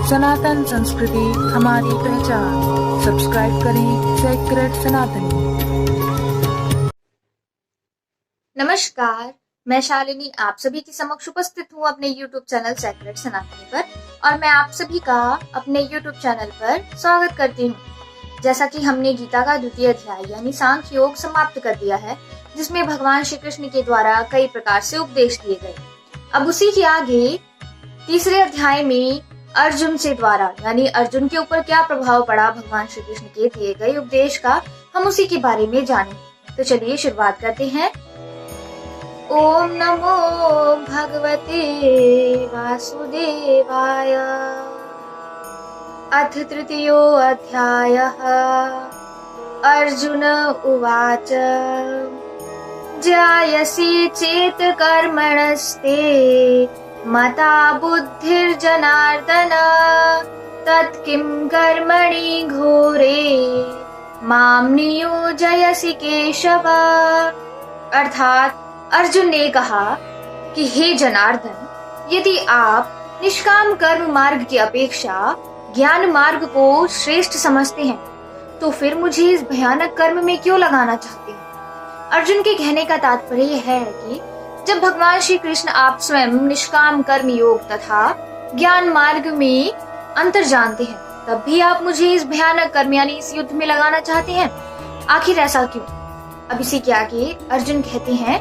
सनातन संस्कृति हमारी पहचान। सब्सक्राइब करें सेक्रेड सनातनी। नमस्कार, मैं शालिनी आप सभी के समक्ष उपस्थित हूँ अपने YouTube चैनल सेक्रेड सनातनी पर, और मैं आप सभी का अपने YouTube चैनल पर स्वागत करती हूँ। जैसा कि हमने गीता का द्वितीय अध्याय यानी सांख्य योग समाप्त कर दिया है, जिसमें भगवान श्री कृष्ण के द्वारा कई प्रकार से उपदेश दिए गए। अब उसी के आगे तीसरे अध्याय में अर्जुन से द्वारा यानी अर्जुन के ऊपर क्या प्रभाव पड़ा भगवान श्री कृष्ण के दिए गए उपदेश का, हम उसी के बारे में जानें। तो चलिए शुरुआत करते हैं। ओम नमो भगवते वासुदेवाय। अथ तृतीयो अध्यायः। अर्जुन उवाच जायसी चेत कर्मणस्ते मता बुद्धिर्जनार्दन तत्किं कर्मणि घोरे माम नियोजयसि केशव। अर्थात अर्जुन ने कहा कि हे जनार्दन, यदि आप निष्काम कर्म मार्ग की अपेक्षा ज्ञान मार्ग को श्रेष्ठ समझते हैं, तो फिर मुझे इस भयानक कर्म में क्यों लगाना चाहते हैं। अर्जुन के कहने का तात्पर्य यह है कि जब भगवान श्री कृष्ण आप स्वयं निष्काम कर्म योग तथा ज्ञान मार्ग में अंतर जानते हैं, तब भी आप मुझे इस भयानक कर्म यानी इस युद्ध में लगाना चाहते हैं। आखिर ऐसा क्यों। अब इसी के आगे अर्जुन कहते हैं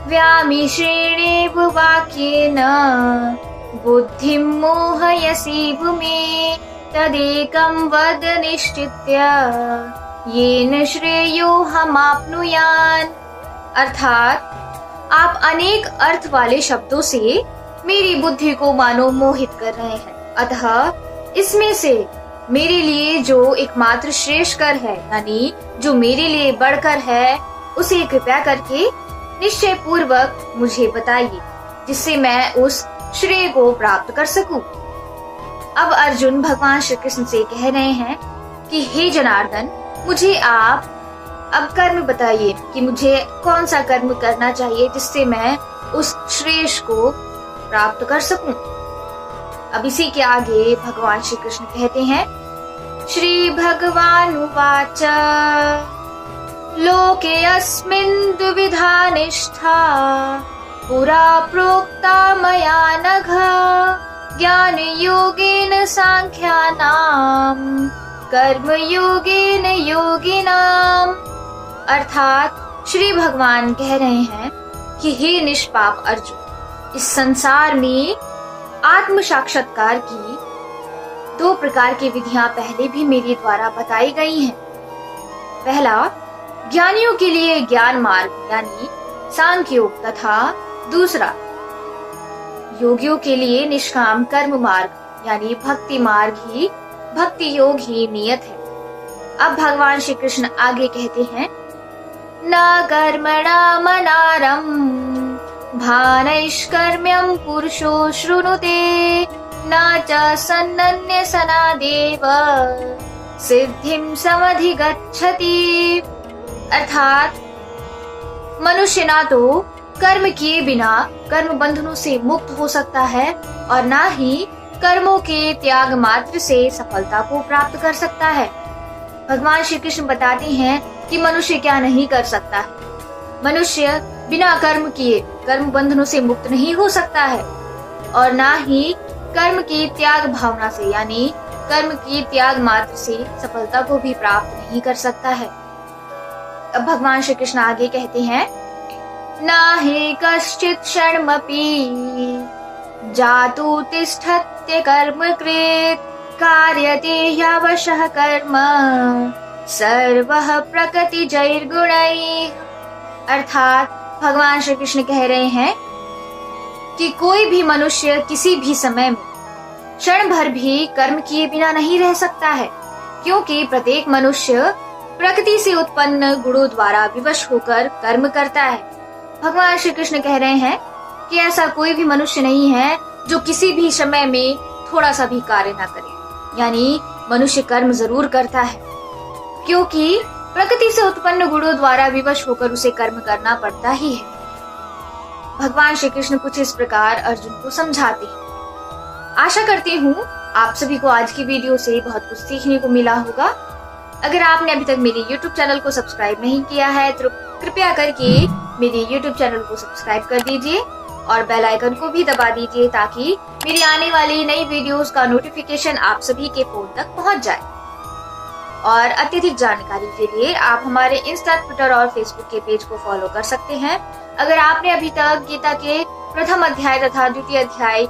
व्यामिश्रेणेव वाक्येन बुद्धिं मोहयसि भूमे तदेकं वद निश्चित्य येन श्रेयोऽहमाप्नुयान्। अर्थात आप अनेक अर्थ वाले शब्दों से मेरी बुद्धि को मानो मोहित कर रहे हैं, अतः इसमें से मेरे लिए जो एकमात्र श्रेष्ठ कर है यानी जो मेरे लिए बढ़कर है, उसे कृपया करके निश्चय पूर्वक मुझे बताइए, जिससे मैं उस श्रेय को प्राप्त कर सकूं। अब अर्जुन भगवान श्री कृष्ण से कह रहे हैं कि हे जनार्दन, मुझे आप अब कर्म बताइए कि मुझे कौन सा कर्म करना चाहिए जिससे मैं उस श्रेष्ठ को प्राप्त कर सकूं। अब इसी के आगे भगवान श्री कृष्ण कहते हैं श्री भगवान उवाच लोके अस्मिन् द्विविधा निष्ठा पुरा प्रोक्ता मया नघ ज्ञान योगेन सांख्यानाम कर्म योगेन योगिनाम। अर्थात श्री भगवान कह रहे हैं कि हे निष्पाप अर्जुन, इस संसार में आत्म साक्षात्कार की दो प्रकार की विधियां पहले भी मेरे द्वारा बताई गई हैं। पहला, ज्ञानियों के लिए ज्ञान मार्ग यानी सांख्य योग तथा दूसरा, योगियों के लिए निष्काम कर्म मार्ग यानी भक्ति मार्ग ही भक्ति योग ही नियत है। अब भगवान श्री कृष्ण आगे कहते हैं न कर्मणा मनारं भानैष्कर्म्यं पुरुषो शृणुते न च सन्नन्यसनादेव सिद्धिं समधिगच्छति। अर्थात मनुष्य ना तो कर्म किए बिना कर्म बंधनों से मुक्त हो सकता है और ना ही कर्मों के त्याग मात्र से सफलता को प्राप्त कर सकता है। भगवान श्री कृष्ण बताते हैं कि मनुष्य क्या नहीं कर सकता है। मनुष्य बिना कर्म किए कर्म बंधनों से मुक्त नहीं हो सकता है और ना ही कर्म की त्याग भावना से यानी कर्म की त्याग मात्र से सफलता को भी प्राप्त नहीं कर सकता है। अब भगवान श्री कृष्ण आगे कहते हैं नाहि कश्चित् क्षणमपि जातु तिष्ठत्य कर्म कृत् कार्यते ह्यवशः कर्म सर्वः प्रकृति जैर्गुणैः। अर्थात भगवान श्री कृष्ण कह रहे हैं कि कोई भी मनुष्य किसी भी समय में क्षण भर भी कर्म किए बिना नहीं रह सकता है, क्योंकि प्रत्येक मनुष्य प्रकृति से उत्पन्न गुणों द्वारा विवश होकर कर्म करता है। भगवान श्री कृष्ण कह रहे हैं कि ऐसा कोई भी मनुष्य नहीं है जो किसी भी समय में थोड़ा सा भी कार्य ना करे, यानी मनुष्य कर्म जरूर करता है, क्योंकि प्रकृति से उत्पन्न गुणों द्वारा विवश होकर उसे कर्म करना पड़ता ही है। भगवान श्री कृष्ण कुछ इस प्रकार अर्जुन को समझाते हैं। आशा करती हूँ आप सभी को आज की वीडियो से बहुत कुछ सीखने को मिला होगा। अगर आपने अभी तक मेरे YouTube चैनल को सब्सक्राइब नहीं किया है तो कृपया करके मेरे YouTube चैनल को सब्सक्राइब कर दीजिए और बेल आइकन को भी दबा दीजिए ताकि मेरी आने वाली नई वीडियोस का नोटिफिकेशन आप सभी के फोन तक पहुंच जाए। और अत्यधिक जानकारी के लिए आप हमारे इंस्टा, ट्विटर और फेसबुक के पेज को फॉलो कर सकते हैं। अगर आपने अभी तक गीता के प्रथम अध्याय तथा द्वितीय अध्याय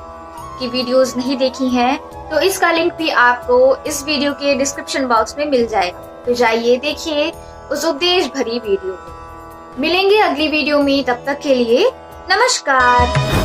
की वीडियोस नहीं देखी हैं, तो इसका लिंक भी आपको इस वीडियो के डिस्क्रिप्शन बॉक्स में मिल जाएगा। तो जाइए देखिए उस उपदेश भरी वीडियो को। मिलेंगे अगली वीडियो में, तब तक के लिए नमस्कार।